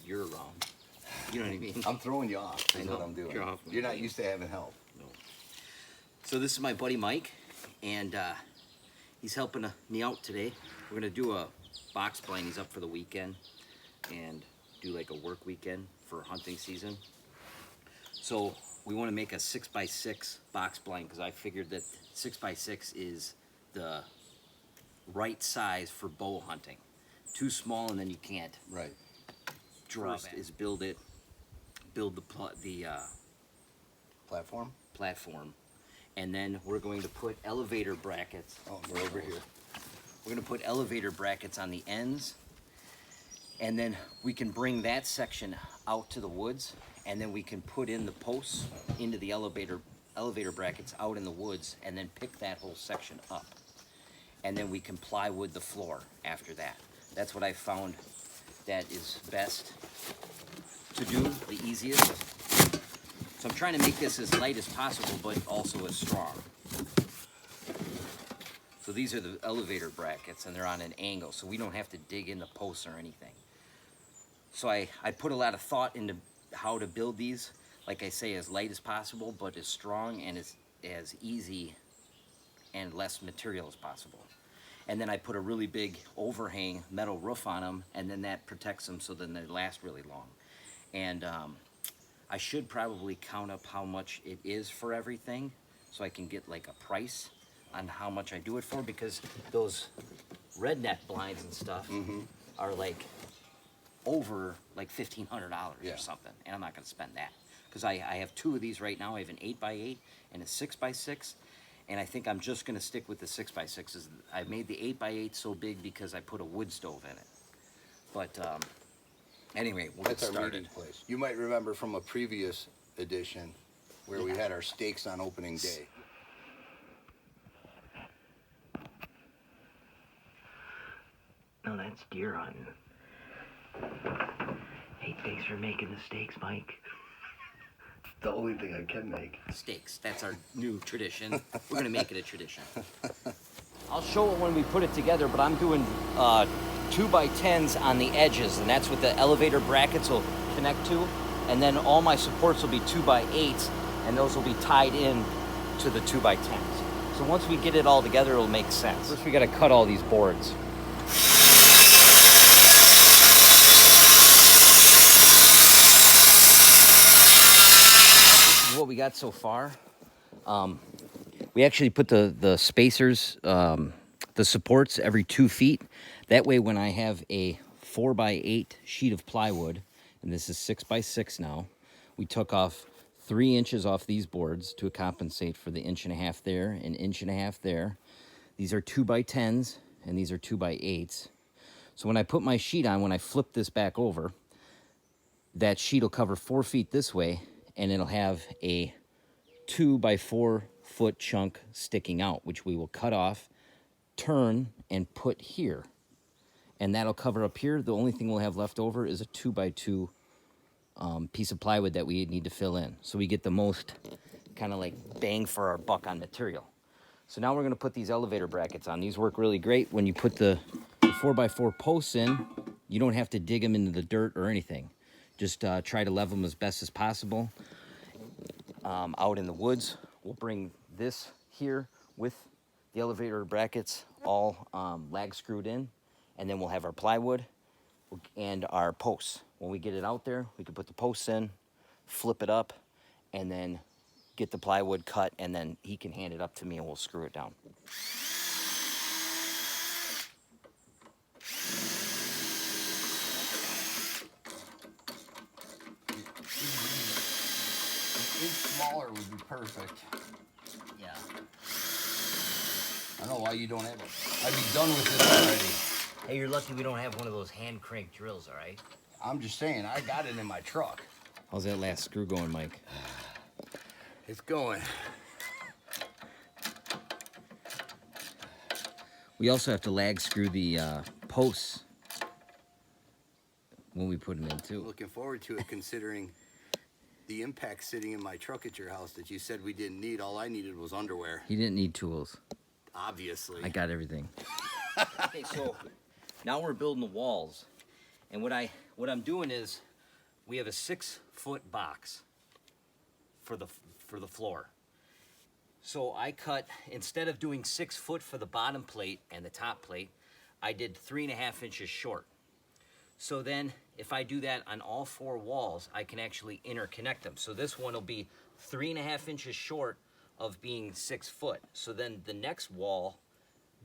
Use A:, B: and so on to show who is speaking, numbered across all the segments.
A: you're around. You know what I mean?
B: I'm throwing you off.
A: I
B: Is
A: know.
B: what I'm doing.
A: You're off.
B: You're not used to having help.
A: No. So this is my buddy Mike, and he's helping me out today. We're gonna do a box blind. He's up for the weekend, and do like a work weekend for hunting season. So we want to make a 6x6 box blind because I figured that 6x6 is the right size for bow hunting. Too small and then you can't.
B: Right.
A: First is build the
B: Platform?
A: platform, and then we're going to put elevator brackets.
B: Oh, we're over here.
A: We're going to put elevator brackets on the ends, and then we can bring that section out to the woods, and then we can put in the posts into the elevator brackets out in the woods, and then pick that whole section up. And then we can plywood the floor after that. That's what I found that is best to do, the easiest. So I'm trying to make this as light as possible, but also as strong. So these are the elevator brackets, and they're on an angle, so we don't have to dig in the posts or anything. So I put a lot of thought into how to build these, like I say, as light as possible, but as strong and as easy and less material as possible. And then I put a really big overhang metal roof on them, and then that protects them so then they last really long. And I should probably count up how much it is for everything, so I can get like a price on how much I do it for, because those redneck blinds and stuff are like over like $1,500 or something, and I'm not gonna spend that. Because I have two of these right now. I have an 8x8 and a 6x6, and I think I'm just gonna stick with the 6x6s. I made the 8x8 so big because I put a wood stove in it. But anyway, we'll get started.
B: Our meeting place. You might remember from a previous edition where we had our stakes on opening day.
A: No, that's deer hunting. Hey, thanks for making the steaks, Mike.
B: The only thing I can make.
A: Steaks. That's our new tradition. We're gonna make it a tradition. I'll show it when we put it together, but I'm doing 2x10s on the edges, and that's what the elevator brackets will connect to. And then all my supports will be 2x8s, and those will be tied in to the 2x10s. So once we get it all together, it'll make sense. First, we gotta cut all these boards. What we got so far, we actually put the spacers, the supports every 2 feet. That way when I have a 4x8 sheet of plywood, and this is 6x6 now, we took off 3 inches off these boards to compensate for the 1.5 inches there and 1.5 inches there. These are 2x10s and these are 2x8s. So when I put my sheet on, when I flip this back over, that sheet will cover 4 feet this way, and it'll have a 2x4 foot chunk sticking out, which we will cut off, turn, and put here. And that'll cover up here. The only thing we'll have left over is a 2x2 piece of plywood that we need to fill in. So we get the most kind of like bang for our buck on material. So now we're gonna put these elevator brackets on. These work really great. When you put the 4x4 posts in, you don't have to dig them into the dirt or anything. Just try to level them as best as possible. Out in the woods, we'll bring this here with the elevator brackets all lag screwed in, and then we'll have our plywood and our posts. When we get it out there, we can put the posts in, flip it up, and then get the plywood cut, and then he can hand it up to me and we'll screw it down.
B: Smaller would be perfect.
A: Yeah.
B: I don't know why you don't have it. I'd be done with this already.
A: Hey, you're lucky we don't have one of those hand crank drills, all right?
B: I'm just saying, I got it in my truck.
A: How's that last screw going, Mike?
B: It's going.
A: We also have to lag screw the posts when we put them in too.
B: Looking forward to it, considering the impact sitting in my truck at your house that you said we didn't need. All I needed was underwear.
A: He didn't need tools.
B: Obviously.
A: I got everything. Okay, so now we're building the walls. And what I'm doing is we have a 6-foot box for the floor. So I cut, instead of doing 6 foot for the bottom plate and the top plate, I did 3.5 inches short. So then if I do that on all 4 walls, I can actually interconnect them. So this one will be 3.5 inches short of being 6 foot. So then the next wall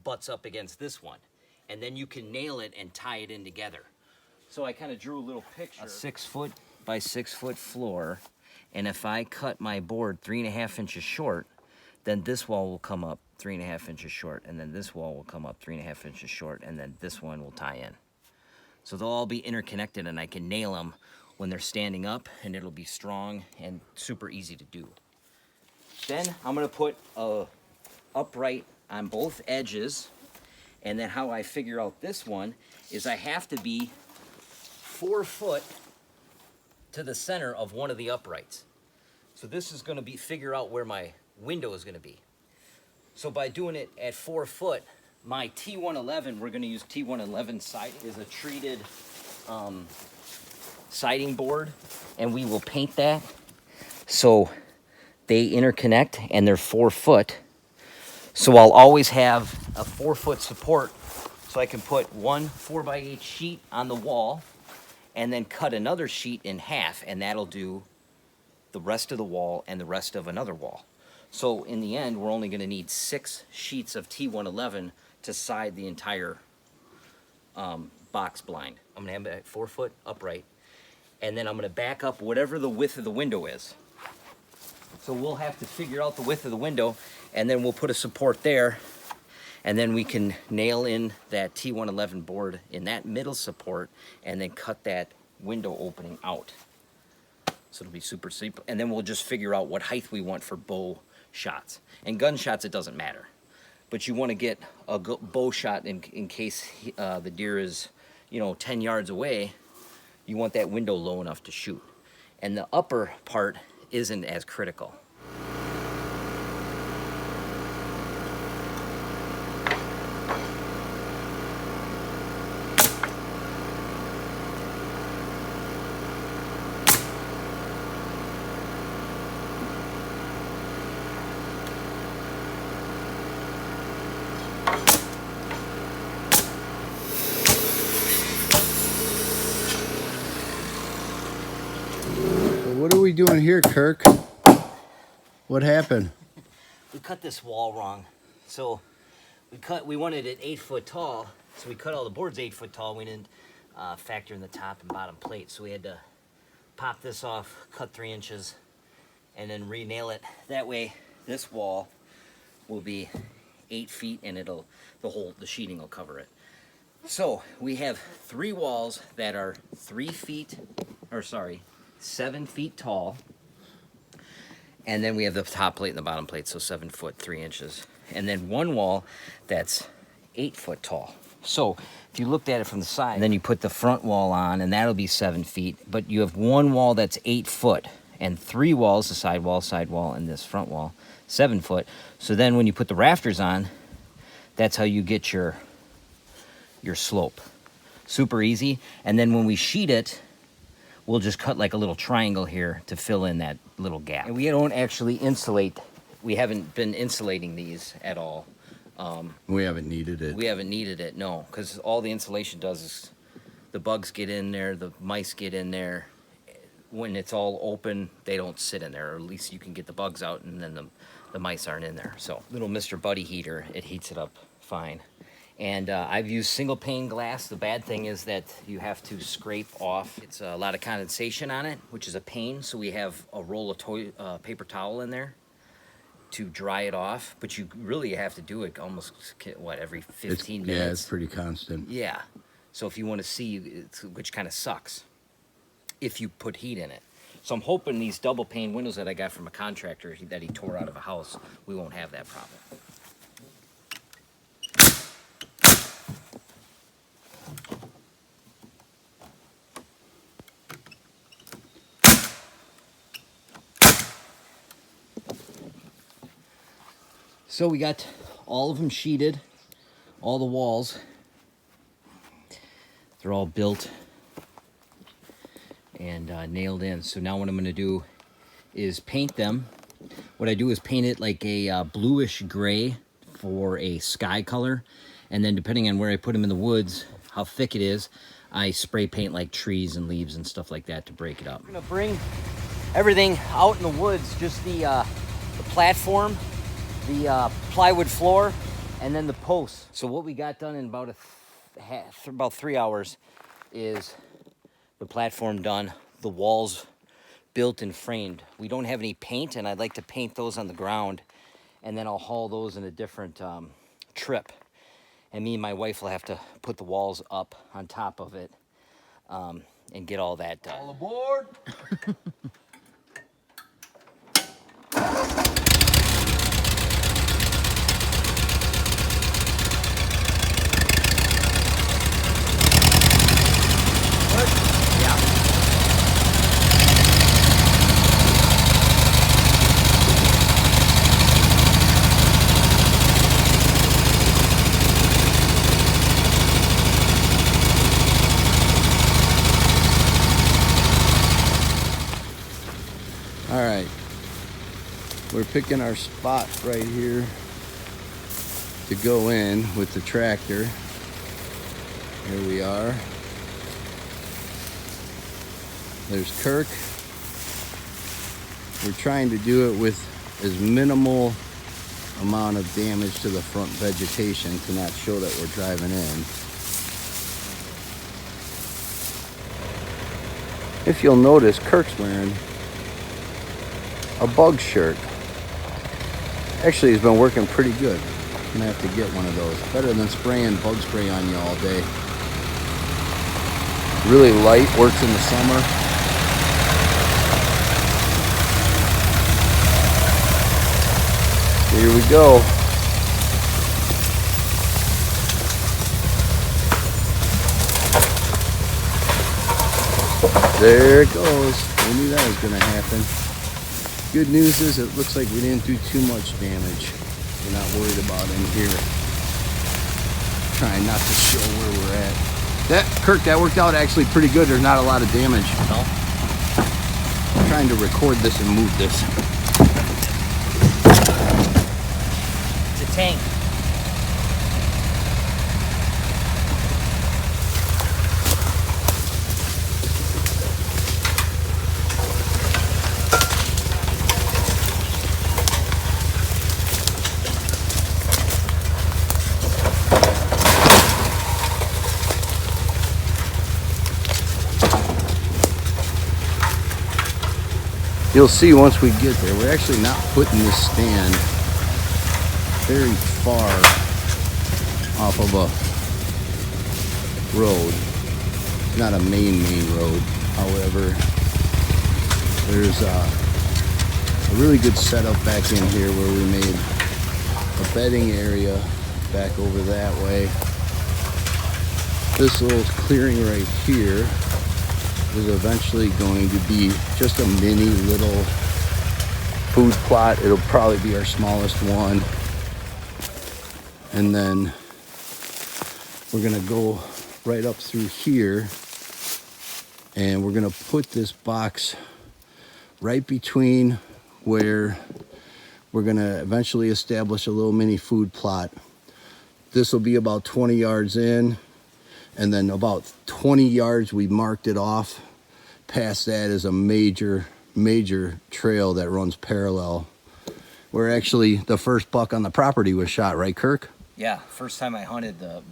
A: butts up against this one. And then you can nail it and tie it in together. So I kind of drew a little picture. A 6 foot by 6 foot floor. And if I cut my board 3.5 inches short, then this wall will come up 3.5 inches short. And then this wall will come up 3.5 inches short. And then this one will tie in. So they'll all be interconnected, and I can nail them when they're standing up, and it'll be strong and super easy to do. Then I'm gonna put a upright on both edges, and then how I figure out this one is I have to be 4 foot to the center of one of the uprights. So this is gonna be, figure out where my window is gonna be. So by doing it at 4 foot, my T111, we're going to use T111 siding, is a treated siding board, and we will paint that so they interconnect and they're 4 foot. So I'll always have a 4 foot support, so I can put one 4x8 sheet on the wall and then cut another sheet in half, and that'll do the rest of the wall and the rest of another wall. So in the end, we're only going to need 6 sheets of T111 to side the entire box blind. I'm gonna have it at 4 foot upright, and then I'm gonna back up whatever the width of the window is. So we'll have to figure out the width of the window, and then we'll put a support there, and then we can nail in that T111 board in that middle support, and then cut that window opening out. So it'll be super simple, and then we'll just figure out what height we want for bow shots. And gun shots, it doesn't matter. But you want to get a bow shot in case the deer is, 10 yards away. You want that window low enough to shoot. And the upper part isn't as critical.
B: What are we doing here, Kirk? What happened?
A: We cut this wall wrong. So we wanted it 8 foot tall. So we cut all the boards 8 foot tall. We didn't factor in the top and bottom plate. So we had to pop this off, cut 3 inches, and then re-nail it. That way, this wall will be 8 feet, and the sheeting will cover it. So we have 3 walls that are 7 feet tall. And then we have the top plate and the bottom plate, so 7 foot 3 inches. And then one wall that's 8 foot tall. So if you looked at it from the side, and then you put the front wall on, and that'll be 7 feet. But you have one wall that's 8 foot, and 3 walls, the side wall, and this front wall, 7 foot. So then when you put the rafters on, that's how you get your slope. Super easy. And then when we sheet it, we'll just cut like a little triangle here to fill in that little gap. And we don't actually insulate. We haven't been insulating these at all.
B: We haven't needed it.
A: We haven't needed it, no, because all the insulation does is the bugs get in there, the mice get in there. When it's all open, they don't sit in there, or at least you can get the bugs out, and then the mice aren't in there. So little Mr. Buddy heater, it heats it up fine. And I've used single pane glass. The bad thing is that you have to scrape off. It's a lot of condensation on it, which is a pain. So we have a roll of paper towel in there to dry it off. But you really have to do it almost, every 15 minutes?
B: Yeah, it's pretty constant.
A: Yeah. So if you want to see, which kind of sucks, if you put heat in it. So I'm hoping these double pane windows that I got from a contractor that he tore out of a house, we won't have that problem. So we got all of them sheeted, all the walls. They're all built. and nailed in. So now what I'm going to do is paint them. What I do is paint it like a bluish gray for a sky color, and then depending on where I put them in the woods, how thick it is, I spray paint like trees and leaves and stuff like that to break it up. I'm gonna bring everything out in the woods, just the platform, the plywood floor, and then the posts. So what we got done in about about 3 hours is the platform done, the walls built and framed. We don't have any paint, and I'd like to paint those on the ground, and then I'll haul those in a different trip. And me and my wife will have to put the walls up on top of it and get all that done.
C: All aboard! All right, we're picking our spot right here to go in with the tractor. Here we are. There's Kirk. We're trying to do it with as minimal amount of damage to the front vegetation to not show that we're driving in. If you'll notice, Kirk's wearing a bug shirt. Actually, he's been working pretty good. I'm gonna have to get one of those. Better than spraying bug spray on you all day. Really light, works in the summer. Here we go. There it goes. We knew that was gonna happen. Good news is it looks like we didn't do too much damage. We're not worried about in here. Trying not to show where we're at. Kirk, that worked out actually pretty good. There's not a lot of damage.
A: No?
C: I'm trying to record this and move this.
A: It's a tank.
C: You'll see once we get there, we're actually not putting this stand very far off of a road. It's not a main road. However, there's a really good setup back in here where we made a bedding area back over that way. This little clearing right here is eventually going to be just a mini little food plot. It'll probably be our smallest one. And then we're gonna go right up through here and we're gonna put this box right between where we're gonna eventually establish a little mini food plot. This will be about 20 yards in, and then about 20 yards we marked it off. Past that is a major trail that runs parallel, where actually the first buck on the property was shot, right, Kirk?
A: Yeah, first time I hunted, the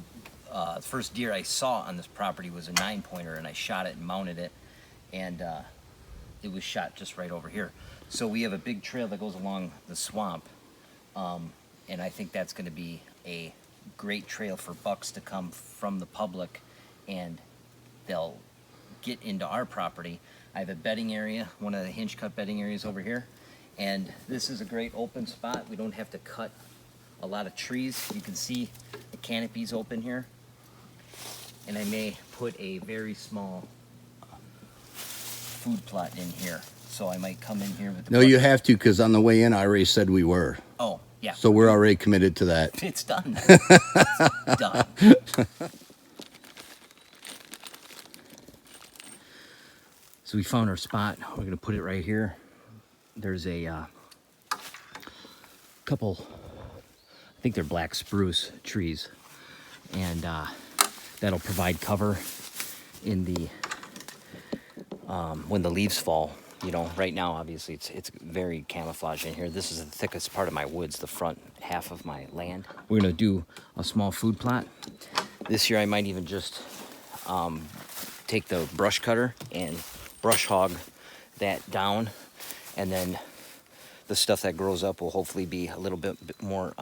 A: first deer I saw on this property was a 9-pointer, and I shot it and mounted it, and it was shot just right over here. So we have a big trail that goes along the swamp, and I think that's going to be a great trail for bucks to come from the public, and they'll get into our property. I have a bedding area, one of the hinge cut bedding areas over here, and this is a great open spot. We don't have to cut a lot of trees. You can see the canopies open here, and I may put a very small food plot in here. So I might come in here with the
C: No, you have to, because on the way in I already said we were.
A: Oh, yeah.
C: So we're already committed to that.
A: It's done. It's done. So we found our spot. We're gonna put it right here. There's a couple, I think they're black spruce trees, and that'll provide cover in the when the leaves fall. You know, right now obviously it's very camouflaged in here. This is the thickest part of my woods, the front half of my land. We're gonna do a small food plot. This year I might even just take the brush cutter and brush hog that down, and then the stuff that grows up will hopefully be a little bit more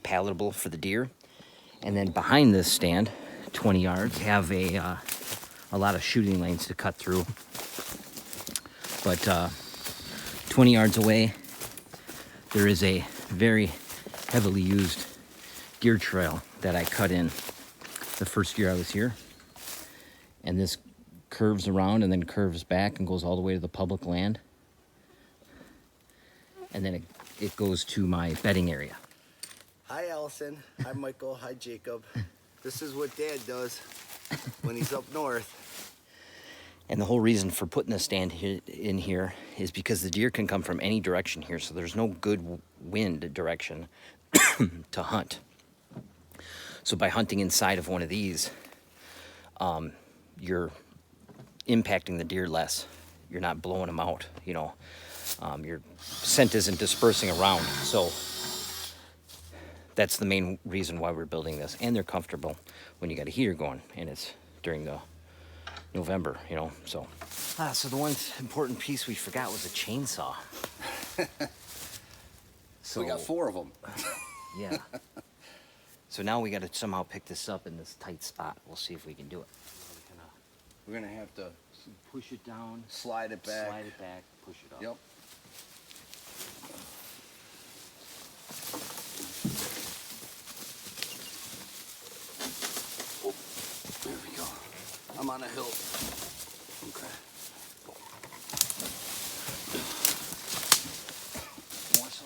A: palatable for the deer. And then behind this stand, 20 yards, have a lot of shooting lanes to cut through. But 20 yards away, there is a very heavily used deer trail that I cut in the first year I was here. And this curves around and then curves back and goes all the way to the public land. And then it goes to my bedding area.
B: Hi, Allison. Hi, Michael. Hi, Jacob. This is what Dad does when he's up north.
A: And the whole reason for putting the stand in here is because the deer can come from any direction here, so there's no good wind direction to hunt. So by hunting inside of one of these, you're impacting the deer less. You're not blowing them out, you know. Your scent isn't dispersing around. So that's the main reason why we're building this. And they're comfortable when you got a heater going, and it's during the November, you know. So so the one important piece we forgot was a chainsaw. So
B: We got 4 of them.
A: yeah. So now we got to somehow pick this up in this tight spot. We'll see if we can do it.
B: We're gonna have to
A: Push it down,
B: slide it back.
A: slide it back, push it up.
B: Yep. Oh, there we go. I'm on a hill. Okay.
A: More so.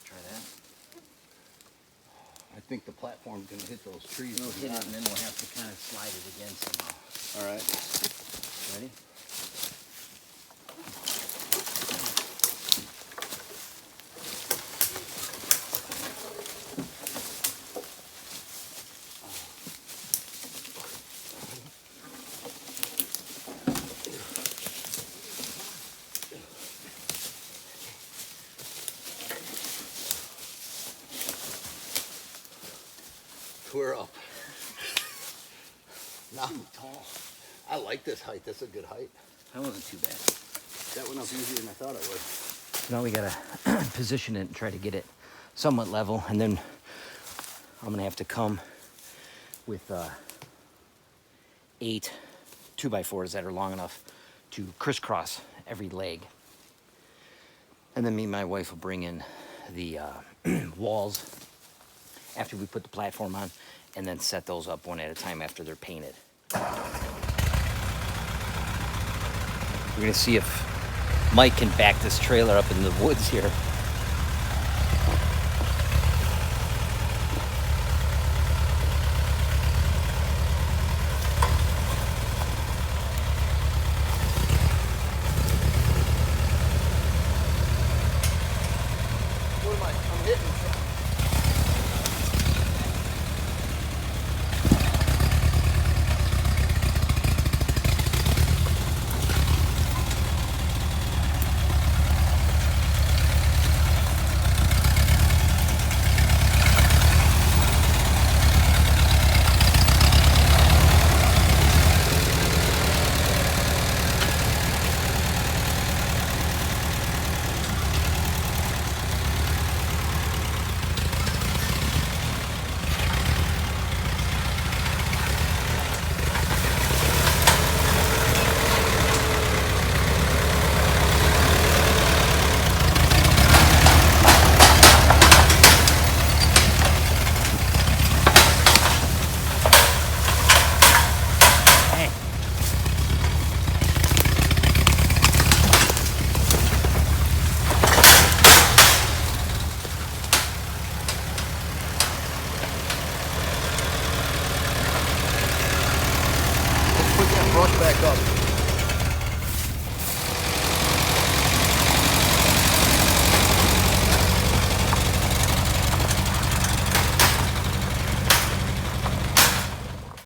A: Try that.
C: I think the platform's gonna hit those trees.
A: We'll hit it, and then we'll have to kind of slide it again somehow.
B: All right.
A: Ready?
B: We're up. Not tall. I like this height. That's a good height.
A: That wasn't too bad.
B: That went up easier than I thought it would.
A: Now we gotta position it and try to get it somewhat level, and then I'm gonna have to come with 8 2x4s that are long enough to crisscross every leg. And then me and my wife will bring in the walls after we put the platform on, and then set those up one at a time after they're painted. We're gonna see if Mike can back this trailer up in the woods here.
B: What am I'm hitting.
C: box back up.